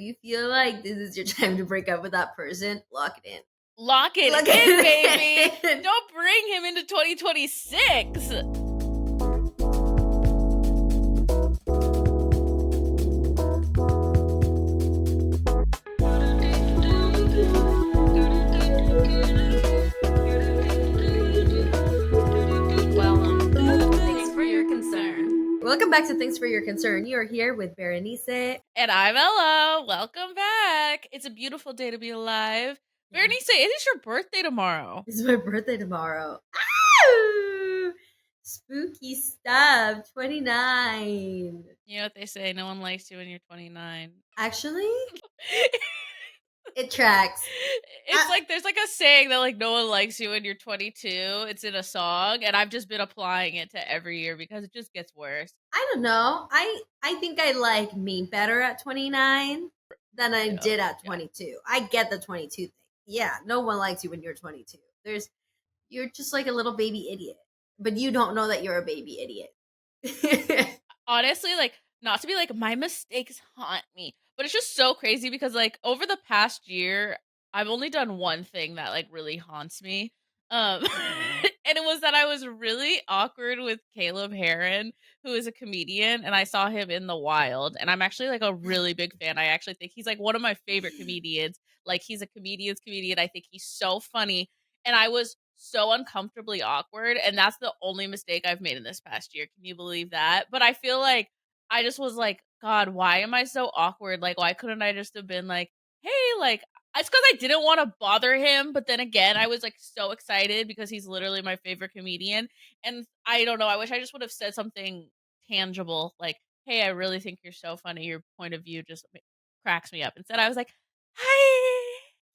you feel like this is your time to break up with that person, lock it in. Lock it in, baby. Don't bring him into 2026. Welcome back to Thanks for Your Concern. You are here with Berenice. And I'm Ella. Welcome back. It's a beautiful day to be alive. Yeah. Berenice, it is your birthday tomorrow. It's my birthday tomorrow. Ow! Spooky stuff. 29. You know what they say, no one likes you when you're 29. Actually, it tracks. It's like there's like a saying that like no one likes you when you're 22. It's in a song, and I've just been applying it to every year because it just gets worse. I don't know. I think I like me better at 29 than I did at 22. Yeah. I get the 22 thing. Yeah, no one likes you when you're 22. You're just like a little baby idiot, but you don't know that you're a baby idiot. Honestly, like, not to be like, my mistakes haunt me, but it's just so crazy because like over the past year, I've only done one thing that like really haunts me. And it was that I was really awkward with Caleb Heron, who is a comedian, and I saw him in the wild, and I'm actually like a really big fan. I actually think he's like one of my favorite comedians. Like, he's a comedian's comedian. I think he's so funny, and I was so uncomfortably awkward, and that's the only mistake I've made in this past year. Can you believe that? But I feel like I just was like, God, why am I so awkward? Like, why couldn't I just have been like, hey, like, it's because I didn't want to bother him, but then again, I was like so excited because he's literally my favorite comedian, and I don't know, I wish I just would have said something tangible, like, hey, I really think you're so funny, your point of view just cracks me up. Instead, I was like, hi.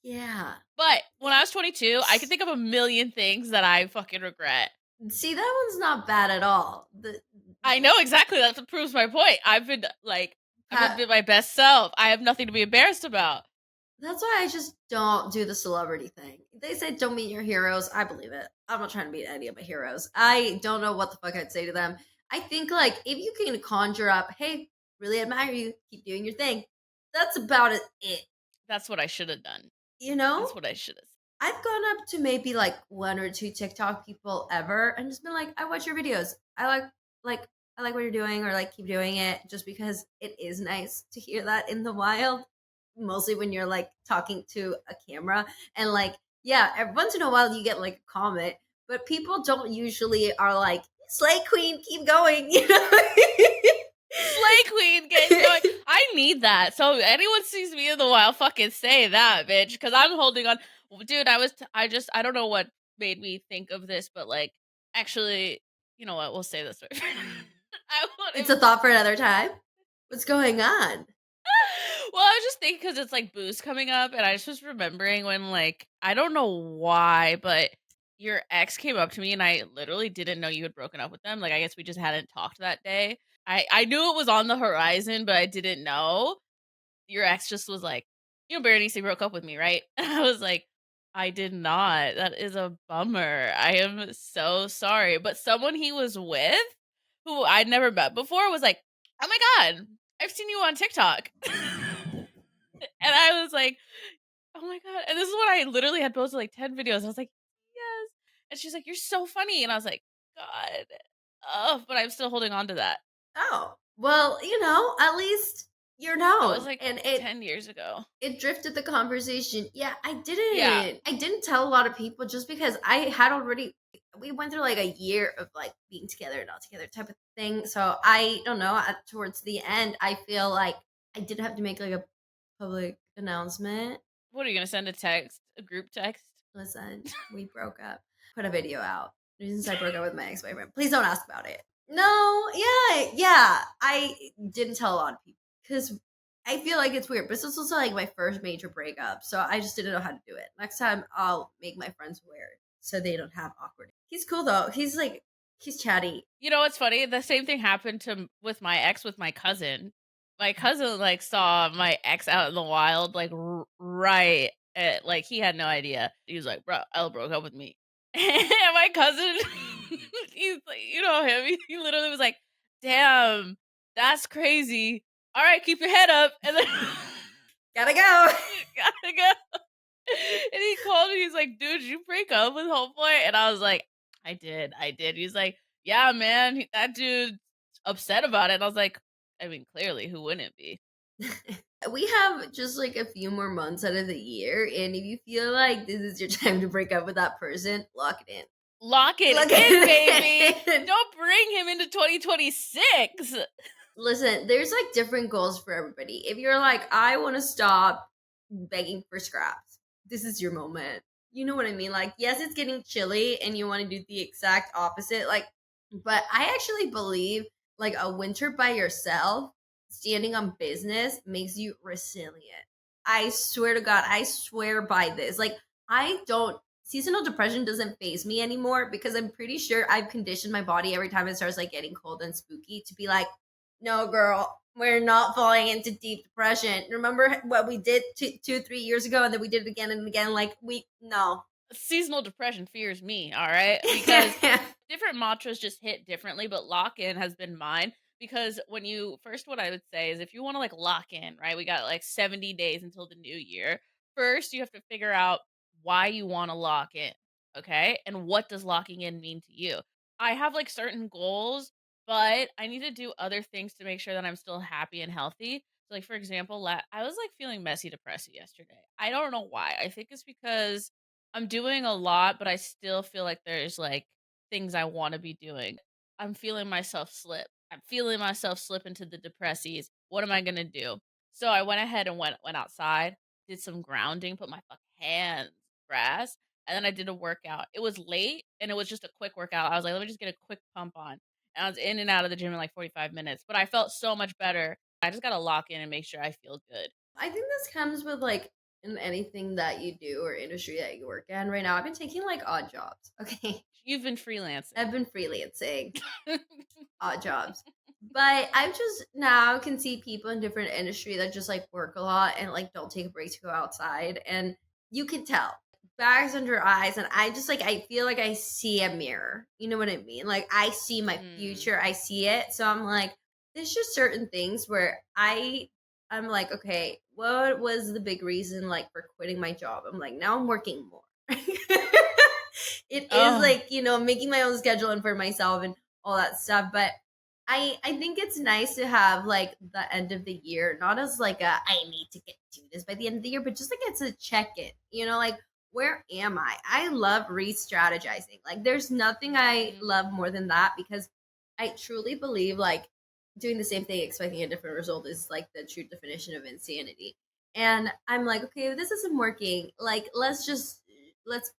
Yeah. But when I was 22, I could think of a million things that I fucking regret. See, that one's not bad at all. I know, exactly. That proves my point. I've been my best self. I have nothing to be embarrassed about. That's why I just don't do the celebrity thing. They say don't meet your heroes. I believe it. I'm not trying to meet any of my heroes. I don't know what the fuck I'd say to them. I think, like, if you can conjure up, hey, really admire you, keep doing your thing, that's about it. That's what I should have done. You know? That's what I should have. I've gone up to maybe like one or two TikTok people ever and just been like, I watch your videos. I like what you're doing, or like keep doing it, just because it is nice to hear that in the wild. Mostly when you're like talking to a camera, and like, yeah, every once in a while you get like a comment, but people don't usually are like, slay queen, keep going, you know. Slay queen, get going. I need that. So anyone sees me in the wild, fucking say that, bitch, because I'm holding on. Dude, I don't know what made me think of this, but like, actually, you know what? We'll say this. It's a thought for another time. What's going on? Well, I was just thinking because it's like Boost coming up, and I just was remembering when, like, I don't know why, but your ex came up to me, and I literally didn't know you had broken up with them. Like, I guess we just hadn't talked that day. I knew it was on the horizon, but I didn't know. Your ex just was like, you know, Berenice broke up with me, right? And I was like, I did not. That is a bummer. I am so sorry. But someone he was with, who I'd never met before, was like, oh my God, I've seen you on TikTok. And I was like, oh my God. And this is when I literally had posted like 10 videos. I was like, yes. And she's like, you're so funny. And I was like, God. Oh, but I'm still holding on to that. Oh, well, you know, at least you're known. It was like 10 years ago. It drifted the conversation. Yeah, I didn't tell a lot of people just because I had already, we went through like a year of like being together, not together type of thing. So I don't know, towards the end, I feel like I did have to make like a public announcement. What are you going to send a group text? Listen, we broke up. Put a video out. Since I broke up with my ex-boyfriend. Please don't ask about it. No, yeah. I didn't tell a lot of people because I feel like it's weird. But this was also like my first major breakup, so I just didn't know how to do it. Next time, I'll make my friends aware so they don't have awkward. He's cool though. He's chatty. You know what's funny? The same thing happened with my ex with my cousin. My cousin like saw my ex out in the wild, like right at, like, he had no idea. He was like, bro, Elle broke up with me. And my cousin, he's like, you know him, he literally was like, damn, that's crazy. All right, keep your head up. And then Gotta go. Gotta go. And he called me, he's like, "Dude, did you break up with homeboy?" And I was like, I did." He's like, "Yeah, man, that dude's upset about it." And I was like, I mean, clearly, who wouldn't be? We have just like a few more months out of the year, and if you feel like this is your time to break up with that person, lock it in. Lock it Lock in, baby. it in. Don't bring him into 2026. Listen, there's like different goals for everybody. If you're like, I want to stop begging for scraps, this is your moment. You know what I mean? Like, yes, it's getting chilly and you want to do the exact opposite. Like, but I actually believe like a winter by yourself, standing on business makes you resilient. I swear to God, I swear by this. Like, I don't, seasonal depression doesn't phase me anymore because I'm pretty sure I've conditioned my body every time it starts like getting cold and spooky to be like, no, girl, we're not falling into deep depression. Remember what we did 3 years ago, and then we did it again and again. Like we no. Seasonal depression fears me, all right? Because different mantras just hit differently, but lock in has been mine because when you first, what I would say is if you want to like lock in, right? We got like 70 days until the new year. First, you have to figure out why you want to lock in, okay? And what does locking in mean to you? I have like certain goals, but I need to do other things to make sure that I'm still happy and healthy. So, like for example, I was like feeling messy depressed yesterday. I don't know why. I think it's because I'm doing a lot, but I still feel like there's, like, things I wanna be doing. I'm feeling myself slip. I'm feeling myself slip into the depressies. What am I gonna do? So I went ahead and went outside, did some grounding, put my fucking hands grass, and then I did a workout. It was late, and it was just a quick workout. I was like, "Let me just get a quick pump on." And I was in and out of the gym in, like, 45 minutes, but I felt so much better. I just gotta lock in and make sure I feel good. I think this comes with like in anything that you do or industry that you work in. Right now, I've been taking like odd jobs. Okay, You've been freelancing. I've been freelancing odd jobs. But I just now can see people in different industry that just like work a lot and like don't take a break to go outside. And you can tell bags under eyes. And I just like, I feel like I see a mirror. You know what I mean? Like I see my Mm. future, I see it. So I'm like, there's just certain things where I'm like, okay, what was the big reason like for quitting my job? I'm like, now I'm working more. It is Oh. like, making my own schedule and for myself and all that stuff. But I think it's nice to have like the end of the year, not as like a I need to get to this by the end of the year, but just like it's a check in, like where am I? I love re strategizing. Like there's nothing I Mhm. love more than that because I truly believe like doing the same thing, expecting a different result is like the true definition of insanity. And I'm like, okay, if this isn't working, like let's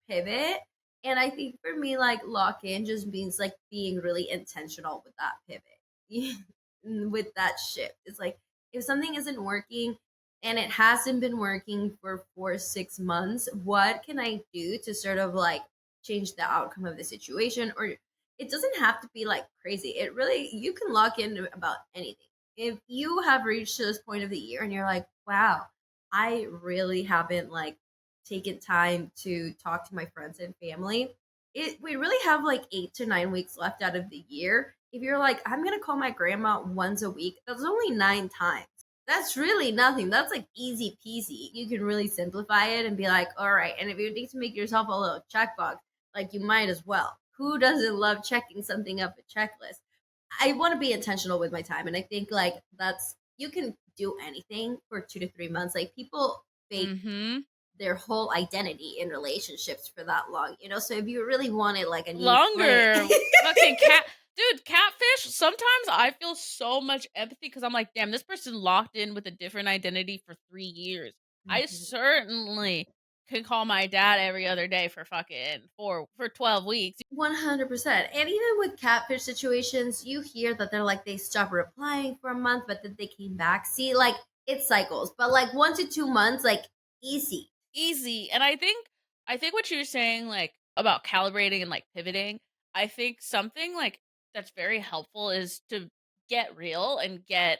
pivot. And I think for me, like lock in just means like being really intentional with that pivot, with that shift. It's like if something isn't working and it hasn't been working for 4 6 months, what can I do to sort of like change the outcome of the situation? Or it doesn't have to be like crazy. It really, you can lock in about anything. If you have reached this point of the year and you're like, wow, I really haven't like taken time to talk to my friends and family. We really have like 8 to 9 weeks left out of the year. If you're like, I'm gonna call my grandma once a week, that's only 9 times. That's really nothing. That's like easy peasy. You can really simplify it and be like, all right. And if you need to make yourself a little checkbox, like you might as well. Who doesn't love checking something up a checklist? I want to be intentional with my time. And I think like you can do anything for 2 to 3 months. Like people fake Mhm. their whole identity in relationships for that long, So if you really wanted like a new fling, Longer. Fucking cat dude, catfish, sometimes I feel so much empathy because 'cause I'm like, "Damn, this person locked in with a different identity for 3 years." I Mhm. certainly can call my dad every other day for fucking for 12 weeks. 100%. And even with catfish situations, you hear that they're like they stopped replying for a month, but then they came back. See, like it cycles, but like 1 to 2 months, like easy. Easy, and I think what you were saying, like, about calibrating and, like, pivoting, I think something, like, that's very helpful is to get real and get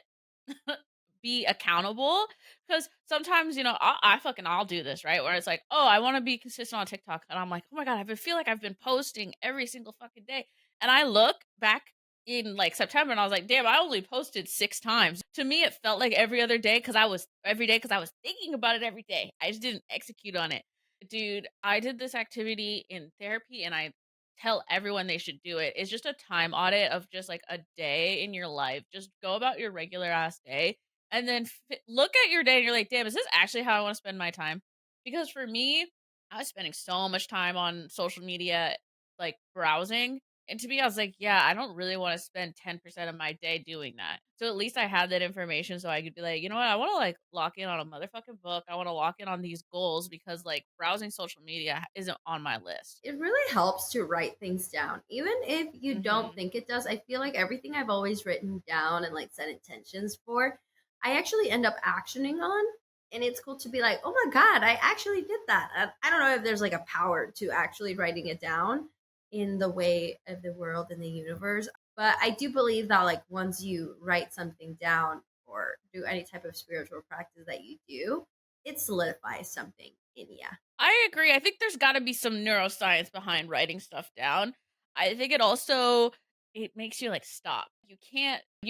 be accountable because sometimes, I'll do this, right? Where it's like, "Oh, I wanna be consistent on TikTok," and I'm like, "Oh my god, I feel like I've been posting every single fucking day," and I look back in like September, and I was like, damn, I only posted 6 times. To me, it felt like every other day because I was every day because I was thinking about it every day. I just didn't execute on it. Dude, I did this activity in therapy and I tell everyone they should do it. It's just a time audit of just like a day in your life. Just go about your regular ass day and then look at your day and you're like, damn, is this actually how I want to spend my time? Because for me, I was spending so much time on social media, like browsing. And to me, I was like, yeah, I don't really want to spend 10% of my day doing that. So at least I had that information so I could be like, you know what? I want to like lock in on a motherfucking book. I want to lock in on these goals because like browsing social media isn't on my list. It really helps to write things down. Even if you don't Mhm. think it does, I feel like everything I've always written down and like set intentions for, I actually end up actioning on. And it's cool to be like, oh my God, I actually did that. I don't know if there's like a power to actually writing it down in the way of the world and the universe. But I do believe that like once you write something down or do any type of spiritual practice that you do, it solidifies something in you. I agree. I think there's gotta be some neuroscience behind writing stuff down. I think it makes you, like, stop. You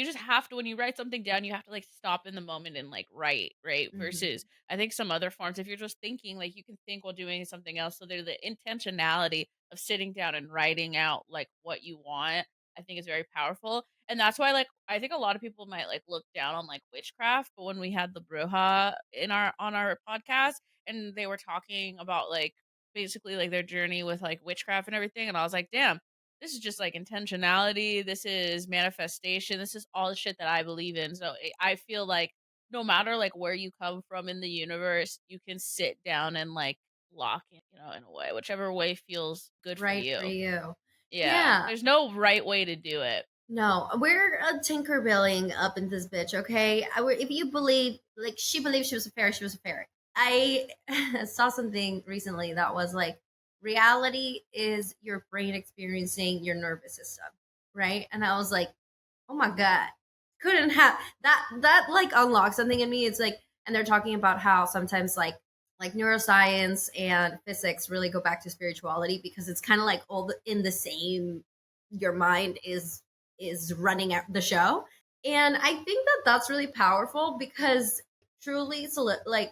just have to when you write something down, you have to, like, stop in the moment and, like, write, right? Versus Hmm. I think some other forms, if you're just thinking, like, you can think while doing something else, so there's the intentionality of sitting down and writing out, like, what you want, I think is very powerful, and that's why, like, I think a lot of people might, like, look down on, like, witchcraft, but when we had the Bruja in our on our podcast, and they were talking about like basically like their journey with like witchcraft and everything and I was like damn, this is just like intentionality, this is manifestation, this is all the shit that I believe in. So I feel like no matter like where you come from in the universe, you can sit down and like lock in, in a way, whichever way feels good for Right for you. you. Yeah, Yeah. there's no right way to do it. No, we're Tinkerbilling up in this bitch, okay? If you believe, like, she believed she was a fairy, she was a fairy. I saw something recently that was like, reality is your brain experiencing your nervous system, right? And I was like, oh my God, couldn't have that like unlocks something in me. It's like, and they're talking about how sometimes like neuroscience and physics really go back to spirituality because it's kind of like in the same, your mind is running the show. And I think that that's really powerful because truly like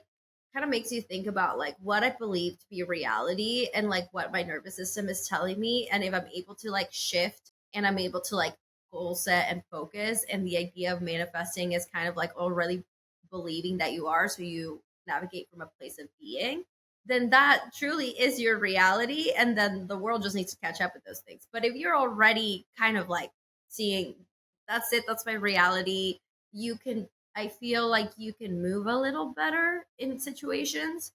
kind of makes you think about like what I believe to be reality and like what my nervous system is telling me, and if I'm able to like shift and I'm able to like goal set and focus, and the idea of manifesting is kind of like already believing that you are, so you navigate from a place of being, then that truly is your reality, and then the world just needs to catch up with those things. But if you're already kind of like seeing, that's it, that's my reality, you can, I feel like you can move a little better in situations,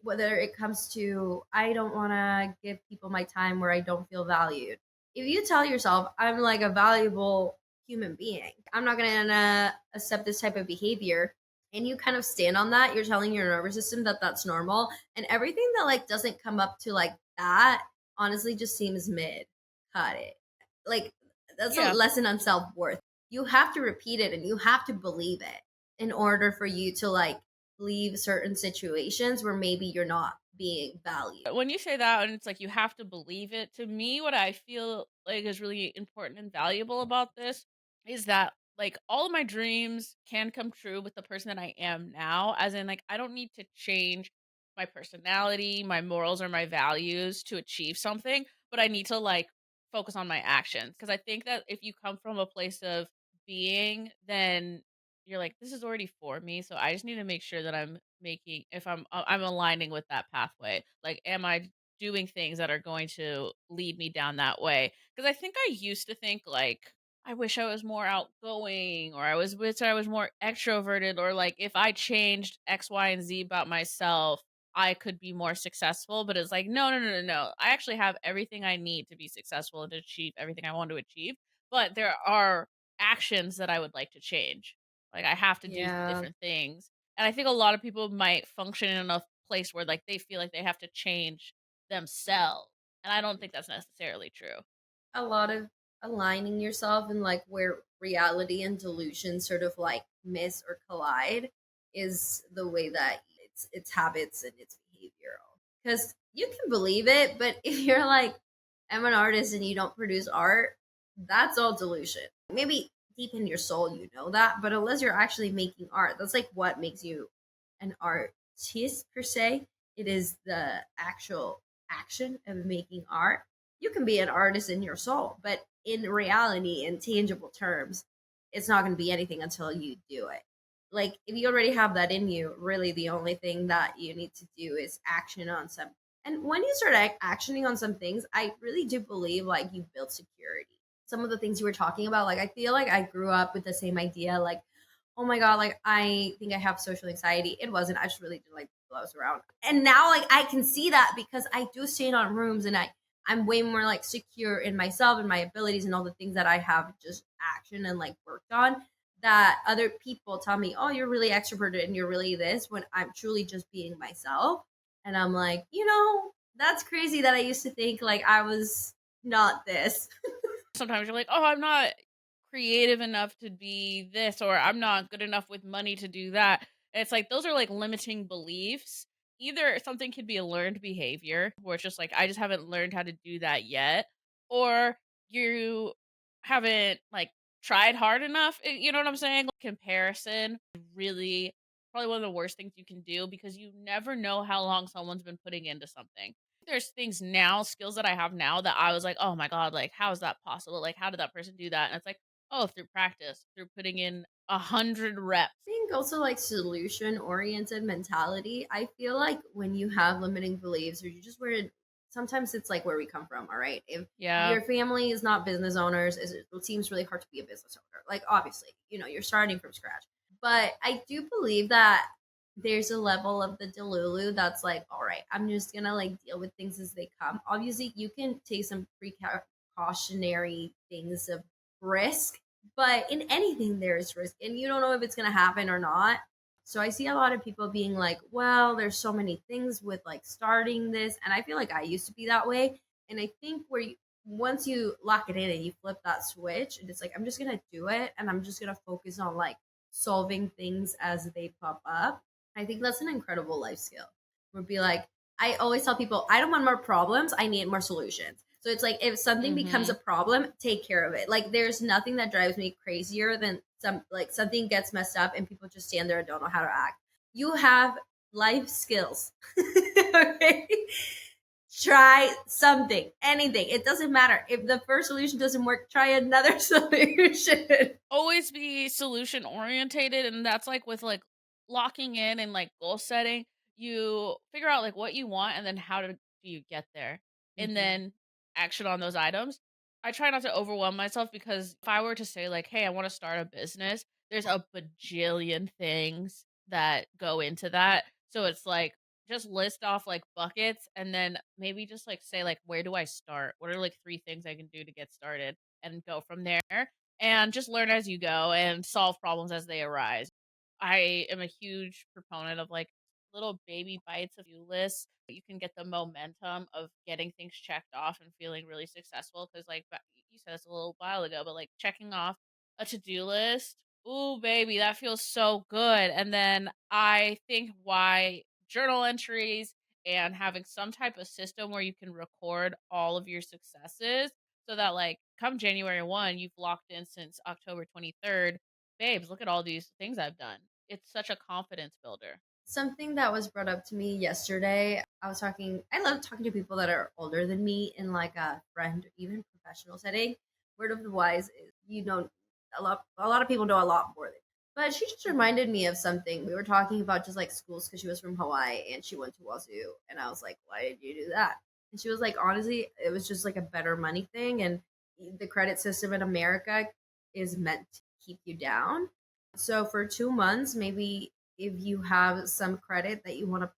whether it comes to, I don't want to give people my time where I don't feel valued. If you tell yourself, I'm like a valuable human being, I'm not going to accept this type of behavior, and you kind of stand on that, you're telling your nervous system that that's normal, and everything that like doesn't come up to like that honestly just seems mid. Cut it. Like, that's a Yeah. lesson on self-worth. You have to repeat it and you have to believe it in order for you to like leave certain situations where maybe you're not being valued. When you say that and it's like you have to believe it, to me, what I feel like is really important and valuable about this is that like all of my dreams can come true with the person that I am now. As in, like, I don't need to change my personality, my morals, or my values to achieve something, but I need to like focus on my actions. Cause I think that if you come from a place of being, then you're like, this is already for me. So I just need to make sure that I'm making if I'm aligning with that pathway. Like, am I doing things that are going to lead me down that way? Because I think I used to think like I wish I was more outgoing or I was more extroverted or like if I changed X, Y, and Z about myself, I could be more successful. But it's like, no, no, no, no, no. I actually have everything I need to be successful and to achieve everything I want to achieve. But there are actions that I would like to change. Like I have to do Yeah, different things. And I think a lot of people might function in a place where like they feel like they have to change themselves. And I don't think that's necessarily true. a lot of aligning yourself and like where reality and delusion sort of like miss or collide is the way that it's habits and it's behavioral, because you can believe it, but if you're like, I'm an artist and you don't produce art, That's all delusion. Maybe deep in your soul you know that, but unless you're actually making art, that's like what makes you an artist per se. It is the actual action of making art. You can be an artist in your soul, but in reality, in tangible terms, it's not going to be anything until you do it. Like if you already have that in you, really the only thing that you need to do is action on some. And when you start actioning on some things, I really do believe like you build security. Some of the things you were talking about, like I feel like I grew up with the same idea, like, oh my god, like I think I have social anxiety. It wasn't. I just really didn't like people I was around. And now like I can see that because I do stay in on rooms and I'm way more like secure in myself and my abilities and all the things that I have just action and like worked on, that other people tell me, oh, you're really extroverted and you're really this, when I'm truly just being myself. And I'm like, that's crazy that I used to think like I was not this. Sometimes you're like, "Oh, I'm not creative enough to be this," or "I'm not good enough with money to do that." And it's like those are like limiting beliefs. Either something could be a learned behavior where it's just like, I just haven't learned how to do that yet, or you haven't like tried hard enough. You know what I'm saying? Like, comparison really probably one of the worst things you can do because you never know how long someone's been putting into something. There's things now, skills that I have now that I was like, "Oh my god, like, how is that possible? Like, how did that person do that?" And it's like, "Oh, through practice, through putting in 100 reps." I think also like solution oriented mentality. I feel like when you have limiting beliefs or you just were sometimes it's like where we come from, all right? If Yeah. your family is not business owners, it seems really hard to be a business owner. Like obviously, you're starting from scratch. But I do believe that there's a level of the delulu that's like, all right, I'm just gonna like deal with things as they come. Obviously, you can take some precautionary things of risk, but in anything, there is risk, and you don't know if it's going to happen or not. So I see a lot of people being like, well, there's so many things with like starting this. And I feel like I used to be that way. And I think once you lock it in and you flip that switch, and it's like, I'm just going to do it and I'm just going to focus on like solving things as they pop up. I think that's an incredible life skill. Would be like, I always tell people, I don't want more problems. I need more solutions. So it's like if something becomes a Mhm. problem, take care of it. Like there's nothing that drives me crazier than something gets messed up and people just stand there and don't know how to act. You have life skills. Okay? Try something, anything. It doesn't matter. If the first solution doesn't work, try another solution. Always be solution orientated, and that's like with like locking in and like goal setting, you figure out like what you want and then how do you get there, and Mhm. then action on those items. I try not to overwhelm myself because if I were to say like, hey, I want to start a business, there's a bajillion things that go into that. So it's like just list off like buckets and then maybe just like say like, where do I start? What are like three things I can do to get started, and go from there, and just learn as you go and solve problems as they arise. I am a huge proponent of like little baby bites of you lists. You can get the momentum of getting things checked off and feeling really successful. Because, like you said this a little while ago, but like checking off a to do list, ooh, baby, that feels so good. And then I think why journal entries and having some type of system where you can record all of your successes so that like come January 1, you've locked in since October 23rd. Babes, look at all these things I've done. It's such a confidence builder. Something that was brought up to me yesterday, I love talking to people that are older than me in like a friend or even professional setting. Word of the wise is you know a lot of people know a lot more than, but she just Mhm. reminded me of something. We were talking about just like schools because she was from Hawaii and she went to Wazoo, and I was like, why did you do that? And she was like, honestly, it was just like a better money thing, and the credit system in America is meant to keep you down. So for 2 months, maybe if you have some credit that you want to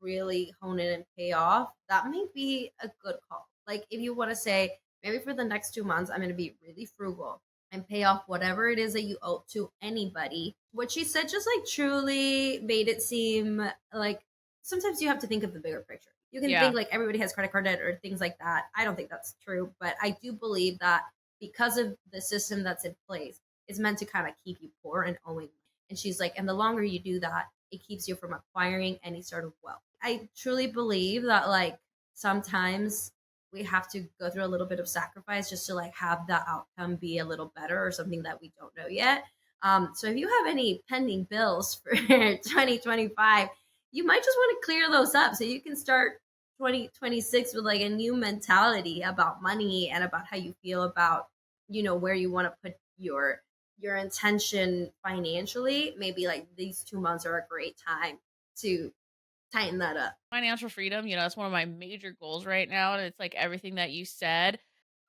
really hone in and pay off, that may be a good call. Like if you want to say, maybe for the next 2 months, I'm going to be really frugal and pay off whatever it is that you owe to anybody. What she said just like truly made it seem like sometimes you have to think of the bigger picture. You can think Yeah. like everybody has credit card debt or things like that. I don't think that's true, but I do believe that because of the system that's in place, it's meant to kind of keep you poor and owing. And she's like, and the longer you do that, it keeps you from acquiring any sort of wealth. I truly believe that, like, sometimes we have to go through a little bit of sacrifice just to like have the outcome be a little better or something that we don't know yet. So if you have any pending bills for 2025, you might just want to clear those up so you can start 2026 with like a new mentality about money and about how you feel about, where you want to put your intention financially. Maybe like these 2 months are a great time to tighten that up. Financial freedom, that's one of my major goals right now, and it's like everything that you said.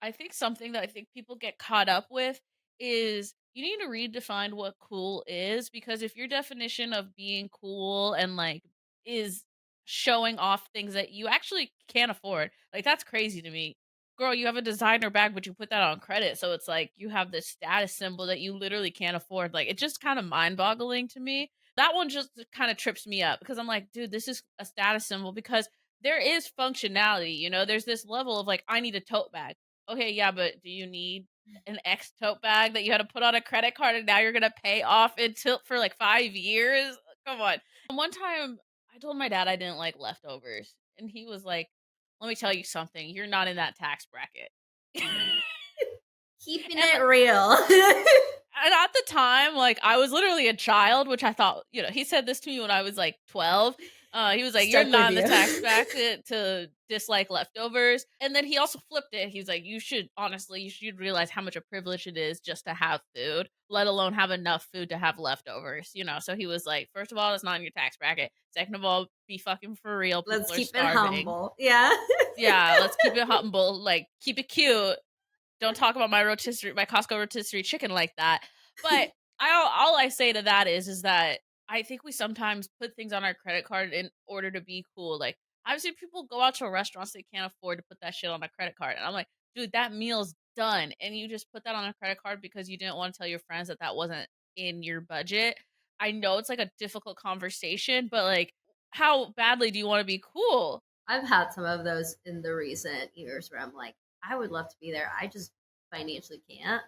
I think something that I think people get caught up with is you need to redefine what cool is, because if your definition of being cool and like is showing off things that you actually can't afford, like that's crazy to me. Girl, you have a designer bag, but you put that on credit. So it's like you have this status symbol that you literally can't afford. Like it's just kind of mind boggling to me. That one just kind of trips me up because I'm like, dude, this is a status symbol because there is functionality, there's this level of like, I need a tote bag. Okay, yeah, but do you need an X tote bag that you had to put on a credit card and now you're gonna pay off until for like 5 years? Come on. And one time I told my dad I didn't like leftovers, and he was like, let me tell you something, you're not in that tax bracket. Keeping And it real. and at the time, like, I was literally a child, which I thought, he said this to me when I was like 12. He was like, "You're Stuck with not in the you. tax bracket to dislike leftovers." And then he also flipped it. He's like, you should realize how much a privilege it is just to have food, let alone have enough food to have leftovers. So he was like, first of all, it's not in your tax bracket. Second of all, be fucking for real. Let's People are keep it starving. humble. Yeah. Yeah, let's keep it humble. Like, keep it cute. Don't talk about my Costco rotisserie chicken like that. But all I say to that is that I think we sometimes put things on our credit card in order to be cool. Like I've seen people go out to restaurants they can't afford to put that shit on a credit card, and I'm like, dude, that meal's done, and you just put that on a credit card because you didn't want to tell your friends that that wasn't in your budget. I know it's like a difficult conversation, but like, how badly do you want to be cool? I've had some of those in the recent years where I'm like, I would love to be there. I just financially can't.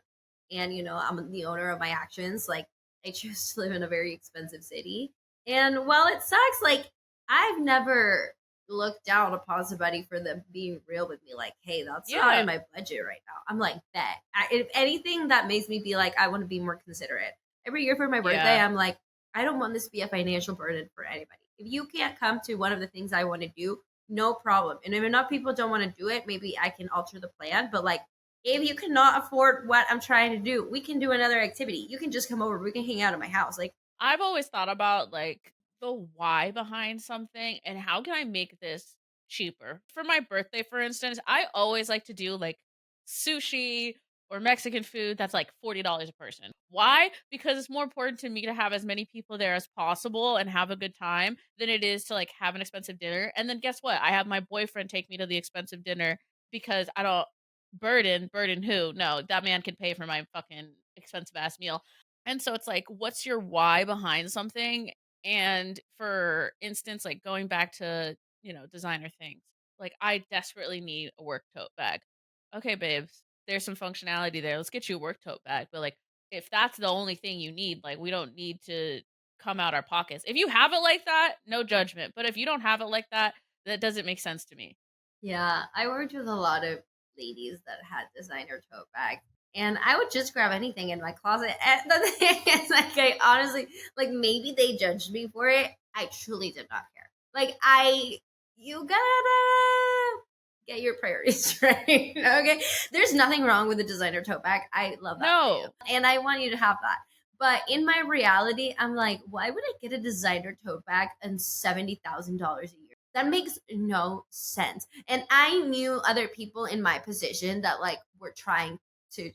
And, I'm the owner of my actions. Like, I choose to live in a very expensive city. And while it sucks, like, I've never looked down upon somebody for them being real with me. Like, hey, that's not in Yeah, my budget right now. I'm like, bet. If anything, that makes me be like, I want to be more considerate. Every year for my birthday, yeah. I'm like, I don't want this to be a financial burden for anybody. If you can't come to one of the things I want to do, no problem. And if enough people don't want to do it, maybe I can alter the plan. But like, if you cannot afford what I'm trying to do, we can do another activity. You can just come over. We can hang out at my house. Like, I've always thought about like the why behind something and how can I make this cheaper. For my birthday, for instance, I always like to do like sushi or Mexican food that's like $40 a person. Why? Because it's more important to me to have as many people there as possible and have a good time than it is to like have an expensive dinner. And then guess what? I have my boyfriend take me to the expensive dinner because I don't burden who? No, that man can pay for my fucking expensive ass meal. And so it's like, what's your why behind something? And for instance, like going back to, designer things, like I desperately need a work tote bag. Okay, babes, there's some functionality there. Let's get you a work tote bag. But like, if that's the only thing you need, like we don't need to come out our pockets. If you have it like that, no judgment. But if you don't have it like that, that doesn't make sense to me. yeah, I worked with a lot of ladies that had designer tote bags. And I would just grab anything in my closet. And the thing is, like, I honestly, like, maybe they judged me for it. I truly did not care. Like, you gotta get your priorities straight. Okay. There's nothing wrong with a designer tote bag. I love that for you. No. And I want you to have that. But in my reality, I'm like, why would I get a designer tote bag and $70,000 a year? That makes no sense. And I knew other people in my position that like were trying to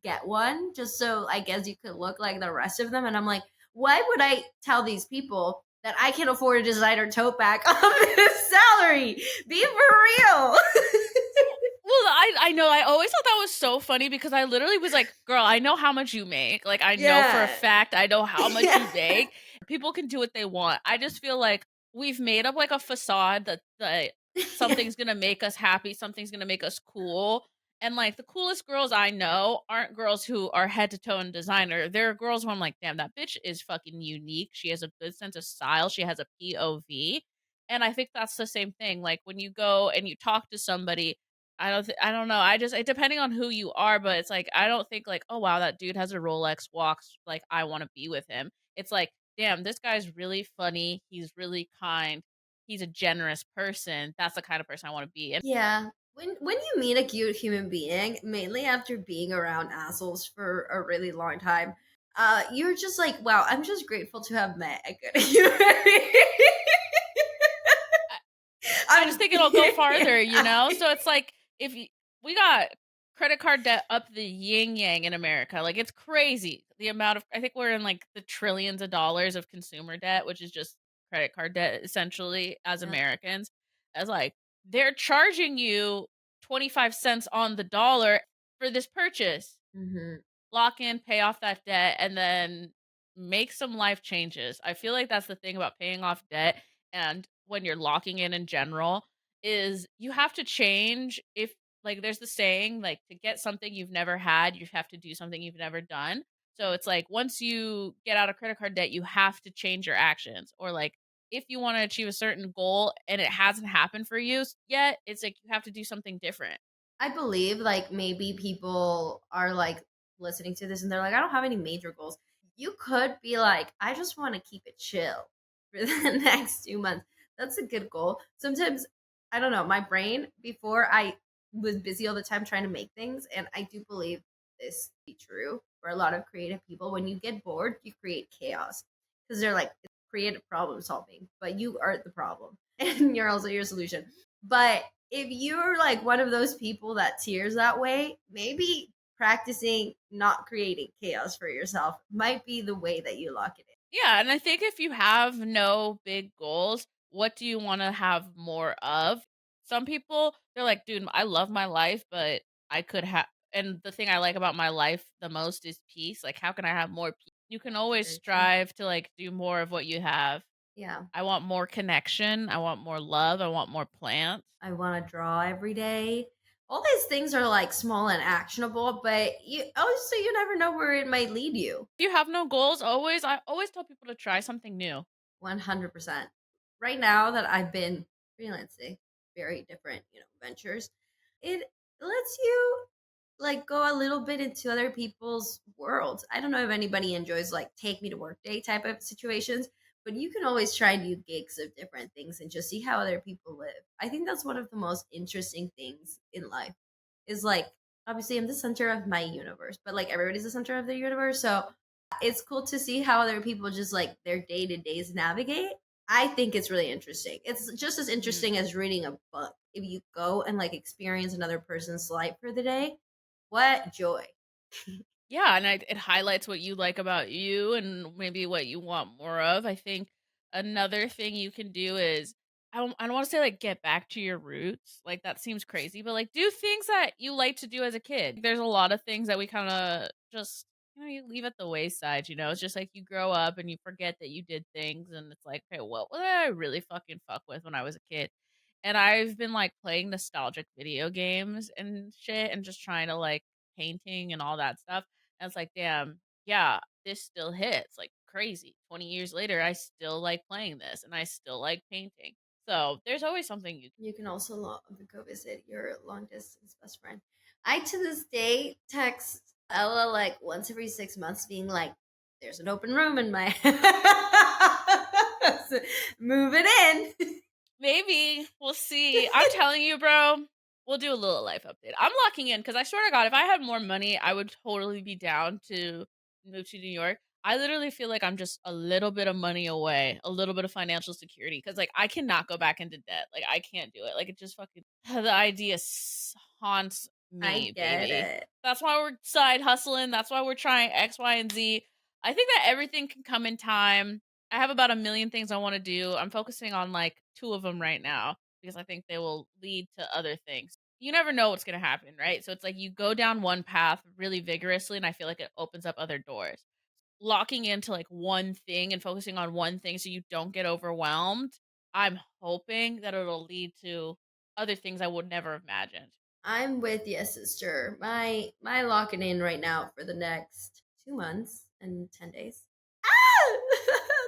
get one just so I guess you could look like the rest of them. And I'm like, why would I tell these people that I can afford a designer tote bag on this salary? Be for real. Well, I know, I always thought that was so funny because I literally was like, "Girl, I know how much you make." Like, I know for a Yeah. fact I know how much you Yeah. make. People can do what they want. I just feel like we've made up like a facade that Yeah. something's gonna make us happy, something's gonna make us cool. And like the coolest girls I know aren't girls who are head to toe in designer. They're girls who I'm like, damn, that bitch is fucking unique. She has a good sense of style. She has a POV. And I think that's the same thing. Like when you go and you talk to somebody I don't know. I just depending on who you are, but it's like I don't think like, "Oh wow, that dude has a Rolex, walks like I want to be with him." It's like, "Damn, this guy's really funny. He's really kind. He's a generous person. That's the kind of person I want to be." And Yeah. When you meet a cute human being, mainly after being around assholes for a really long time, you're just like, wow, I'm just grateful to have met a good human being. I just I'm think it'll go yeah. farther, you know? So it's like if you, we got credit card debt up the yin yang in America. Like it's crazy. The amount of I think we're in like the trillions of dollars of consumer debt, which is just credit card debt essentially as Yep. Americans. As like they're charging you 25 cents on the dollar for this purchase. Hmm. Lock in, pay off that debt, and then make some life changes. I feel like that's the thing about paying off debt and when you're locking in general is you have to change if like there's the saying like to get something you've never had, you have to do something you've never done. So it's like once you get out of credit card debt, you have to change your actions or like if you want to achieve a certain goal and it hasn't happened for you yet, it's like you have to do something different. I believe like maybe people are like listening to this and they're like, I don't have any major goals. You could be like, I just want to keep it chill for the next 2 months. That's a good goal. Sometimes, I don't know, my brain before I was busy all the time trying to make things, and I do believe this to be true for a lot of creative people. When you get bored, you create chaos because they're like it's creative problem solving, but you are the problem and you're also your solution. But if you're like one of those people that tears that way, maybe practicing not creating chaos for yourself might be the way that you lock it in. Yeah, and I think if you have no big goals, what do you wanna have more of? Some people, they're like, "Dude, I love my life, but I could have." And the thing I like about my life the most is peace. Like, how can I have more peace? You can That's always very true. strive to, like, do more of what you have. Yeah. I want more connection, I want more love, I want more plants. I want to draw every day. All these things are like small and actionable, but you also you never know where it might lead you. If you have no goals, I always tell people to try something new. 100%. Right now that I've been freelancing, very different, ventures, it lets you like go a little bit into other people's worlds. I don't know if anybody enjoys like take me to work day type of situations, but you can always try new gigs of different things and just see how other people live. I think that's one of the most interesting things in life is like obviously I'm the center of my universe, but like everybody's the center of their universe. So it's cool to see how other people just like their day to days navigate. I think it's really interesting. It's just as Mhm. interesting as reading a book. If you go and like experience another person's life for the day, what joy. Yeah, and it highlights what you like about you and maybe what you want more of. I think another thing you can do is I don't want to say like get back to your roots. Like that seems crazy, but like do things that you like to do as a kid. There's a lot of things that we kind of just you leave at the wayside, you know. It's just like you grow up and you forget that you did things and it's like, "Okay, what did I really fucking fuck with when I was a kid?" And I've been like playing nostalgic video games and shit and just trying to like painting and all that stuff and it's like, damn, yeah, this still hits like crazy. 20 years later, I still like playing this and I still like painting. So there's always something you You can also go visit your long distance best friend. I to this day text Ella like once every 6 months, being like, "There's an open room in my house. Move it in." maybe we'll see. I'm telling you, bro, we'll do a little life update. I'm locking in because I swear to God, if I had more money, I would totally be down to move to New York. I literally feel like I'm just a little bit of money away, a little bit of financial security because, like, I cannot go back into debt. Like, I can't do it. Like, it just fucking, the idea haunts I me, get baby. it. That's why we're side hustling. That's why we're trying X, Y, and Z. I think that everything can come in time. I have about a million things I wanna do. I'm focusing on, like, 2 of them right now because I think they will lead to other things. You never know what's gonna happen, right? So it's like you go down one path really vigorously, and I feel like it opens up other doors. Locking into, like, one thing and focusing on one thing so you don't get overwhelmed, I'm hoping that it'll lead to other things I would never have imagined. I'm with you, sister. My locking in right now for the next 2 months and 10 days. Ah!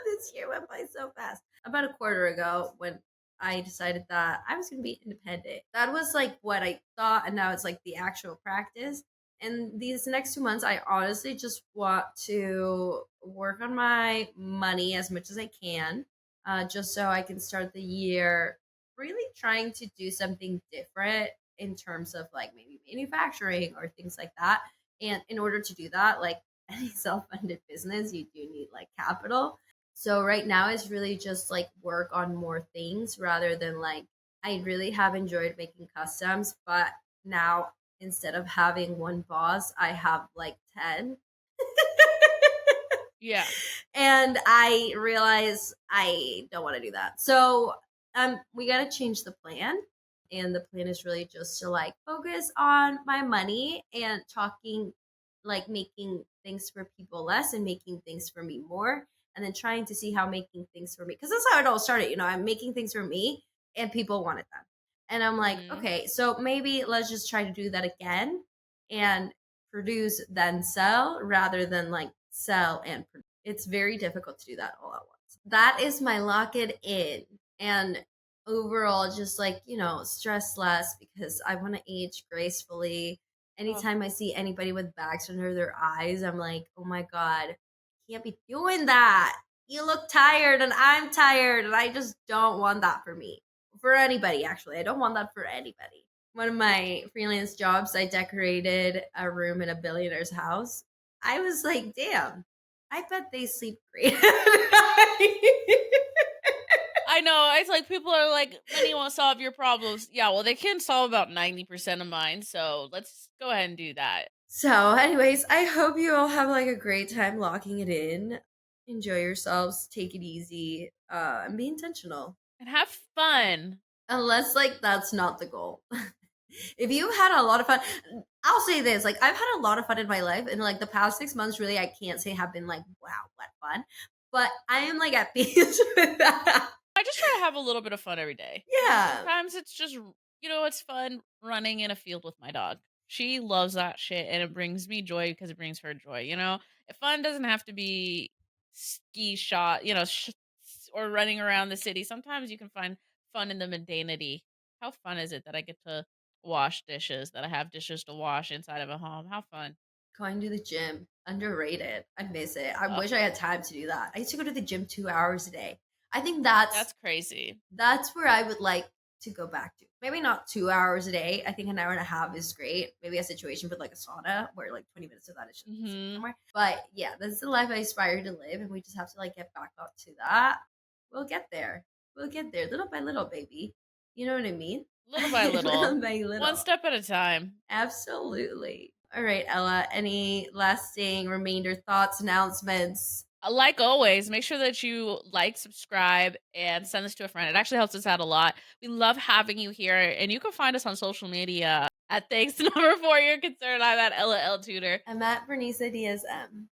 This year went by so fast. About a quarter ago, when I decided that I was going to be independent. That was like what I thought, and now it's like the actual practice. And these next 2 months, I honestly just want to work on my money as much as I can, just so I can start the year really trying to do something different in terms of like maybe manufacturing or things like that. And in order to do that, like any self funded business, you do need like capital. So right now it's really just like work on more things rather than like I really have enjoyed making customs, but now instead of having one boss, I have like 10. Yeah. And I realize I don't want to do that. So we gotta change the plan. And the plan is really just to like focus on my money and talking like making things for people less and making things for me more. And then trying to see how making things for me, because that's how it all started, I'm making things for me and people wanted them. And I'm like, Mhm. okay, so maybe let's just try to do that again and produce then sell rather than like sell and produce. It's very difficult to do that all at once. That is my lock it in. And overall, just like, stress less because I want to age gracefully. Oh, Anytime I see anybody with bags under their eyes, I'm like, oh my God, can't be doing that. You look tired and I'm tired. And I just don't want that for me. For anybody, actually. I don't want that for anybody. One of my freelance jobs, I decorated a room in a billionaire's house. I was like, damn, I bet they sleep great. I know, it's like people are like, "Money won't solve your problems." Yeah, well, they can solve about 90% of mine, so let's go ahead and do that. So, anyways, I hope you all have like a great time locking it in. Enjoy yourselves, take it easy, and be intentional. And have fun. Unless like that's not the goal. If you had a lot of fun, I'll say this, like I've had a lot of fun in my life and like the past 6 months really I can't say have been like, wow, what fun. But I am like at peace with that. I just try to have a little bit of fun every day. Yeah. Sometimes it's just, it's fun running in a field with my dog. She loves that shit and it brings me joy because it brings her joy, If fun doesn't have to be ski shot, or running around the city. Sometimes you can find fun in the mundanity. How fun is it that I get to wash dishes, that I have dishes to wash inside of a home? How fun. Going to the gym, underrated. I miss it. I Ugh, wish I had time to do that. I used to go to the gym 2 hours a day. I think that's that's crazy. that's where I would like to go back to. Maybe not 2 hours a day. I think an hour and a half is great. Maybe a situation with like a sauna where like 20 minutes of that is just sitting Mhm. somewhere. But yeah, that's the life I aspire to live, and we just have to like get back up to that. We'll get there. We'll get there little by little, baby. You know what I mean? Little by little. Little by One little. step at a time. Absolutely. All right, Ella, any lasting remainder thoughts, announcements? Like always, make sure that you like, subscribe, and send this to a friend. It actually helps us out a lot. We love having you here, and you can find us on social media at thanks number 4 you're concerned. I'm at Ella L Tutor. I'm at Berenice Diaz M.